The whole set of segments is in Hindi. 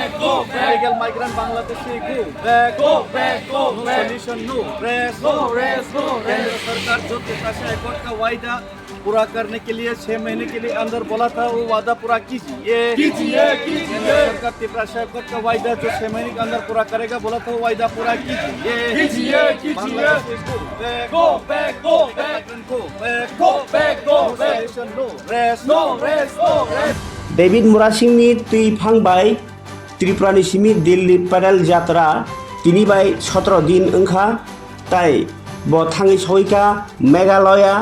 Go back. Illegal migrant Bangladeshi go back. Go back. Go back. No solution, no rest. No rest. No rest. सरकार जो त्रिपराशी हाईकोर्ट का वायदा पूरा करने के लिए 6 महीने के लिए अंदर बोला था वो वादा पूरा कीजिए। सरकार त्रिपराशी हाईकोर्ट का वायदा जो 6 महीने के अंदर पूरा करेगा बोला था वो वायदा पूरा कीजिए। Go back. Go back. Go back. Go back. Go back. No rest. No rest. No rest. David मुरासिंनि थैफांबाय त्रिपुरानि सिमि दिल्ली पेरेल जात्रा 3 बाय 17 दिन ओंखा ताई ब थाङै सहैखा मेघालया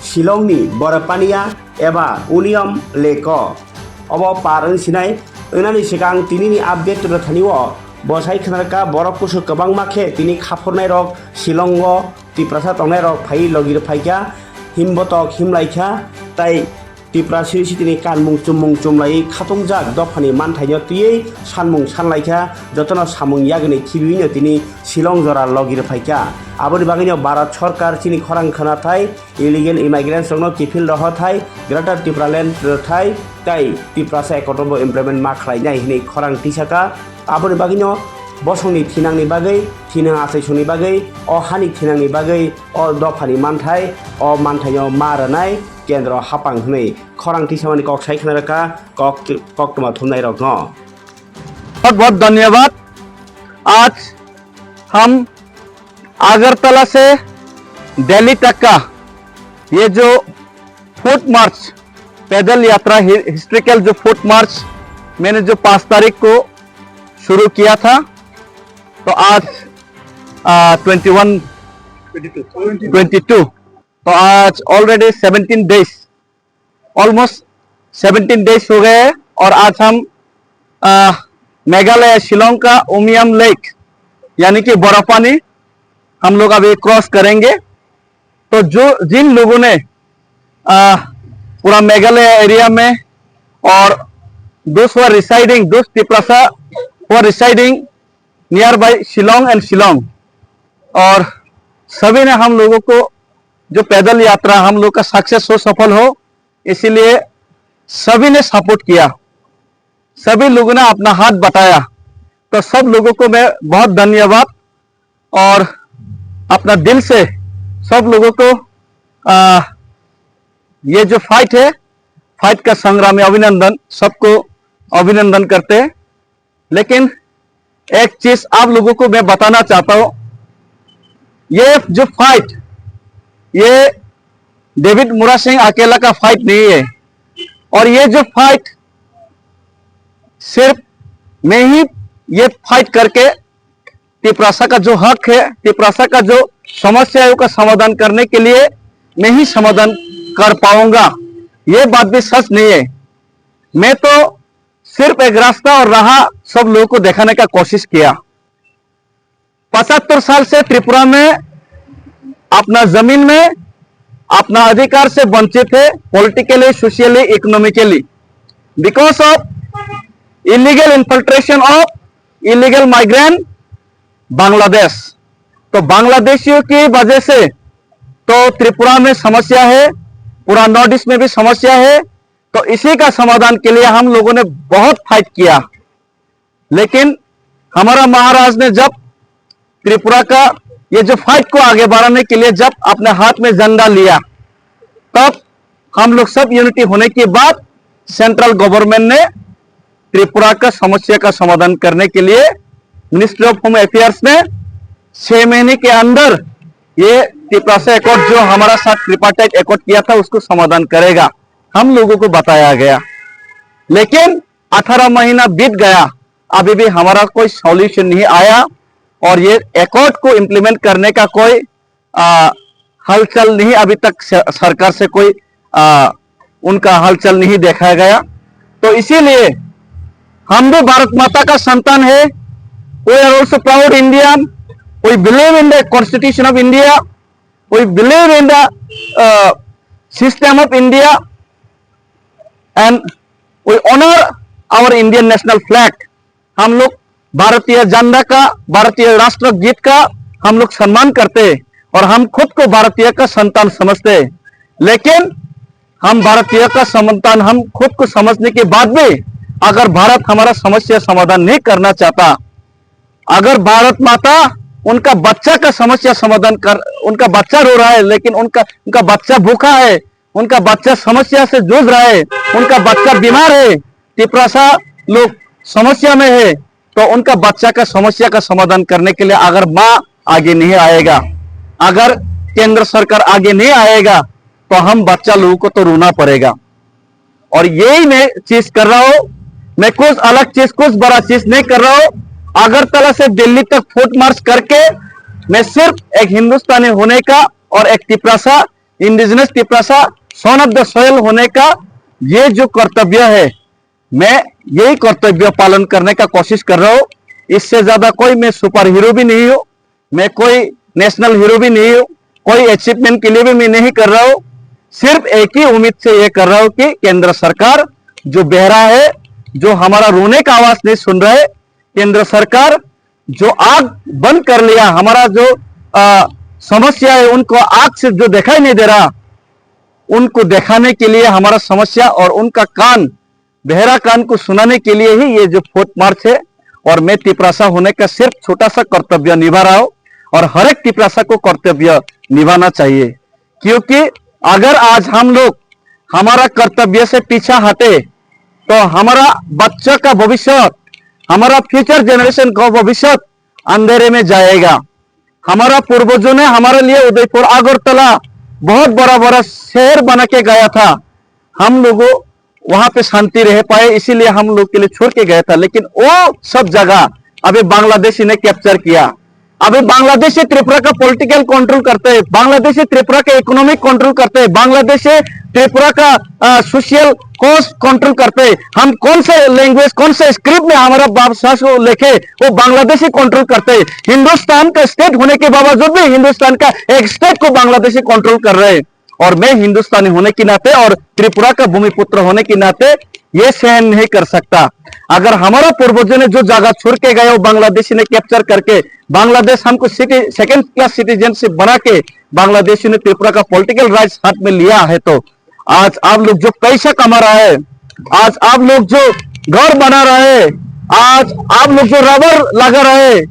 शिलंनि बरपानिया एबा उनियम लेक अब पारं सिनाय ओनानि सिगां तिनिनि आपडेट रथानिव बसाय खनारका बरफ कुसु गोबां माखे तिनि खाफरनाय रक शिलंग त्रिपुरासा तंनाय रक फाइ लगिर फाइका हिमबतक हिमलाइखा ताई त्रिपुरासी सिटिनि कानमुं चुमलायै खाथंजाक दफानि मानथायनो तुयै सानमुं सानलाइखा जतन सामुं यागनि थिबिनो तिनि शिलं जरा लगिर फाइका आबोनि बागैनो भारत सरकार चिनि खरां खानाथाय इलिगेल इमाइग्रेन्ट्स रनो किफिल रहथाय ग्रेटर त्रिपुरालेण्ड रथाय ताई त्रिपुरासा एकटबो इमप्लिमेन्ट मा खालायनाय हिनै खरां टिसाका आबोनि बागैनो बसंनि थिनांनि बागै थिनां आसायसंनि बागै अ हानि थिनांनि बागै अ दफानि मानथाय अ मानथायनो मारनाय केंद्र हापां हनै खरां टिसामानि कक साइखनारका कक तमा थुमनाय रक बहुत बहुत धन्यवाद। आज हम अगरतला से दिल्ली तक का ये जो फुट मार्च पैदल यात्रा हिस्ट्रिकल जो फुट मार्च मैंने जो 5 तारीख को शुरू किया था तो आज 22 तो आज ऑलरेडी 17 डेज ऑलमोस्ट 17 डेज हो गए और आज हम मेघालय शिलोंग का उमियम लेक यानी कि बरफानी हम लोग अभी क्रॉस करेंगे। तो जो जिन लोगों ने पूरा मेघालय एरिया में और those who are residing, those Tiprasa who are residing nearby Shillong and Shillong और सभी ने हम लोगों को जो पैदल यात्रा हम लोग का सक्सेस हो सफल हो इसीलिए सभी ने सपोर्ट किया, सभी लोगों ने अपना हाथ बताया। तो सब लोगों को मैं बहुत धन्यवाद और अपना दिल से सब लोगों को ये जो फाइट है फाइट का संग्रामी अभिनंदन, सबको अभिनंदन करते हैं। लेकिन एक चीज आप लोगों को मैं बताना चाहता हूं, ये जो फाइट ये डेविड मुरासिंग अकेला का फाइट नहीं है और ये जो फाइट सिर्फ मैं ही ये फाइट करके त्रिपुरासा का जो हक है, त्रिपुरासा का जो समस्याओं का समाधान करने के लिए मैं ही समाधान कर पाऊंगा, ये बात भी सच नहीं है। मैं तो सिर्फ एक रास्ता और राह सब लोगों को दिखाने का कोशिश किया। 75 साल से त्रिपुरा में अपना जमीन में अपना अधिकार से वंचित है, politically, socially, economically, because of illegal infiltration of illegal migrant Bangladesh. तो बांग्लादेशियों की वजह से तो त्रिपुरा में समस्या है, पूरा नॉर्थ ईस्ट में भी समस्या है। तो इसी का समाधान के लिए हम लोगों ने बहुत फाइट किया, लेकिन हमारा महाराज ने जब त्रिपुरा का ये जो फाइट को आगे बढ़ाने के लिए जब अपने हाथ में झंडा लिया, तब हम लोग सब यूनिटी होने के बाद सेंट्रल गवर्नमेंट ने त्रिपुरा का समस्या का समाधान करने के लिए मिनिस्ट्री ऑफ होम अफेयर्स ने 6 महीने के अंदर ये त्रिपुरा एकॉर्ड जो हमारा साथ ट्रिपार्टाइट एकॉर्ड किया था उसको समाधान करेगा, हम लोगों को बताया गया। लेकिन 18 महीना बीत गया, अभी भी हमारा कोई सॉल्यूशन नहीं आया और ये एकॉर्ड को इम्प्लीमेंट करने का कोई हलचल नहीं, अभी तक सरकार से कोई उनका हलचल नहीं देखा गया। तो इसीलिए हम भी भारत माता का संतान है, we are also proud Indian, we believe in the constitution of India, we believe in the system of India and we honor our Indian national flag। हम लोग भारतीय झंडा का, भारतीय राष्ट्र गीत का हम लोग सम्मान करते हैं और हम खुद को भारतीय का संतान समझते हैं। लेकिन हम भारतीय का संतान हम खुद को समझने के बाद भी अगर भारत हमारा समस्या समाधान नहीं करना चाहता, अगर भारत माता उनका बच्चा का समस्या समाधान कर, उनका बच्चा रो रहा है लेकिन उनका बच्चा भूखा है, उनका बच्चा समस्या से जूझ रहा है, उनका बच्चा बीमार है, तिपरासा लोग समस्या में है, तो उनका बच्चा का समस्या का समाधान करने के लिए अगर माँ आगे नहीं आएगा, अगर केंद्र सरकार आगे नहीं आएगा, तो हम बच्चा लोगों को तो रोना पड़ेगा। और यही मैं चीज कर रहा हूं, मैं कुछ अलग चीज, कुछ बड़ा चीज नहीं कर रहा हूं। अगरतला से दिल्ली तक फुट मार्च करके मैं सिर्फ एक हिंदुस्तानी होने का और एक Tiprasa, indigenous Tiprasa, son of the soil होने का ये जो कर्तव्य है, मैं यही कर्तव्य पालन करने का कोशिश कर रहा हूं। इससे ज्यादा कोई मैं सुपर हीरो भी नहीं हूं, मैं कोई नेशनल हीरो भी नहीं हूं, कोई अचीवमेंट के लिए भी मैं नहीं कर रहा हूं। सिर्फ एक ही उम्मीद से ये कर रहा हूं कि केंद्र सरकार जो बहरा है, जो हमारा रोने का आवाज नहीं सुन रहे, केंद्र सरकार जो आग बंद कर लिया, हमारा जो समस्या है उनको आग से जो दिखाई नहीं दे रहा, उनको दिखाने के लिए हमारा समस्या और उनका कान, बहरा कान को सुनाने के लिए ही ये जो फुट मार्च है। और मैं तिपरासा होने का सिर्फ छोटा सा कर्तव्य निभा रहा हूं और हर एक तिपरासा को कर्तव्य निभाना चाहिए, क्योंकि अगर आज हम लोग हमारा कर्तव्य से पीछा हटे तो हमारा बच्चा का भविष्य, हमारा फ्यूचर जनरेशन का भविष्य अंधेरे में जाएगा। हमारा पूर्वजों ने हमारे लिए उदयपुर, अगरतला बहुत बड़ा बड़ा शहर बना के गया था, हम लोगों वहां पे शांति रह पाए, इसीलिए हम लोग के लिए छोड़ के गया था। लेकिन वो सब जगह अभी बांग्लादेशी ने कैप्चर किया। अभी बांग्लादेशी त्रिपुरा का पॉलिटिकल कंट्रोल करते हैं, बांग्लादेशी त्रिपुरा का इकोनॉमिक कंट्रोल करते हैं, बांग्लादेशी त्रिपुरा का सोशल कॉस्ट कंट्रोल करते हैं। हम कौन से लैंग्वेज, कौन से स्क्रिप्ट में हमारा भाषा को लिखे, वो बांग्लादेशी कंट्रोल करते हैं। हिंदुस्तान का स्टेट होने के बावजूद भी हिंदुस्तान का एक स्टेट को बांग्लादेशी कंट्रोल कर रहे हैं। और मैं हिंदुस्तानी होने के नाते और त्रिपुरा का भूमिपुत्र होने के नाते ये सहन नहीं कर सकता। अगर हमारा पूर्वजों ने जो जगह छोड़ के गए वो बांग्लादेशी ने कैप्चर करके, बांग्लादेश हमको सेकंड क्लास सिटीजनशिप बना के बांग्लादेशी ने त्रिपुरा का पॉलिटिकल राइट्स हाथ में लिया है, तो आज आप लोग जो पैसा कमा रहा है, आज आप लोग जो घर बना रहे हैं, आज आप लोग जो रबर लगा रहे हैं,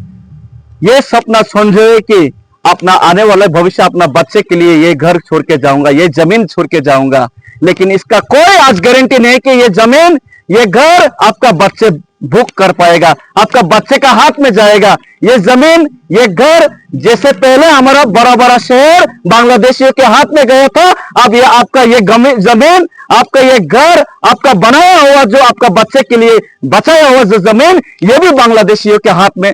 ये सपना समझे कि अपना आने वाला भविष्य, अपना बच्चे के लिए ये घर छोड़ के जाऊंगा, ये जमीन छोड़ के जाऊंगा। लेकिन इसका कोई आज गारंटी नहीं कि ये जमीन, ये घर आपका बच्चे भूख कर पाएगा, आपका बच्चे का हाथ में जाएगा। ये जमीन, ये घर, जैसे पहले हमारा बड़ा बड़ा शहर बांग्लादेशियों के हाथ में गया था, अब ये आपका ये जमीन, आपका ये घर, आपका बनाया हुआ जो आपका बच्चे के लिए बचाया हुआ जो जमीन, ये भी बांग्लादेशियों के हाथ में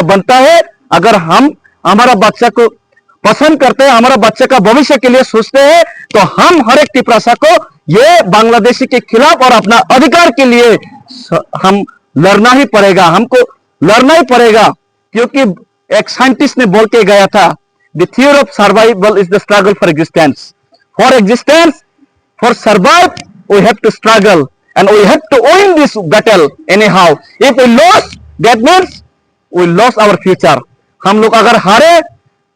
बनता है। अगर हम हमारा बच्चा को पसंद करते हैं, हमारा बच्चे का भविष्य के लिए सोचते हैं, तो हम हर एक तिपरासा को ये बांग्लादेशी के खिलाफ और अपना अधिकार के लिए हम लड़ना ही पड़ेगा, हमको लड़ना ही पड़ेगा। क्योंकि एक साइंटिस्ट ने बोल के गया था, the theory of survival is the struggle for existence. For existence, for survive, we have to struggle and we have to win this battle anyhow. If we loss, that means we loss our future. हम लोग अगर हारे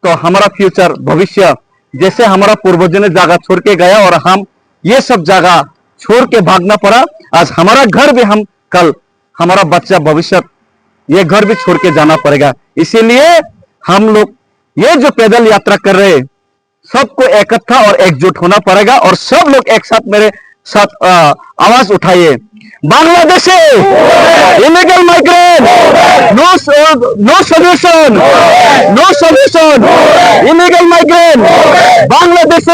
तो हमारा फ्यूचर, भविष्य, जैसे हमारा पूर्वजों ने जगह छोड़ के गया और हम ये सब जगह छोड़ के भागना पड़ा, आज हमारा घर भी, हम कल हमारा बच्चा, भविष्य, ये घर भी छोड़ के जाना पड़ेगा। इसीलिए हम लोग ये जो पैदल यात्रा कर रहे हैं, सबको इकट्ठा और एकजुट होना पड़ेगा और सब लोग एक साथ मेरे साथ आवाज उठाइए। Bangladesh illegal migrant, no solution, no solution, illegal migrant, Bangladesh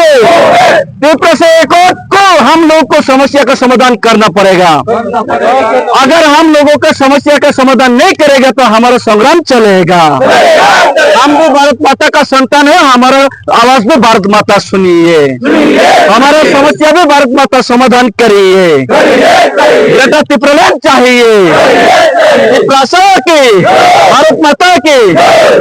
Tripura से को हम लोग को समस्या का समाधान करना पड़ेगा। अगर हम लोगों का समस्या का समाधान नहीं करेगा तो हमारा संग्राम चलेगा। हम भी भारत माता का संतान है, हमारा आवाज भी भारत माता सुनिए, हमारा समस्या भी भारत माता समाधान करिए। बेटा त्रिपुरा चाहिए, त्रिपुरा की, भारत माता की।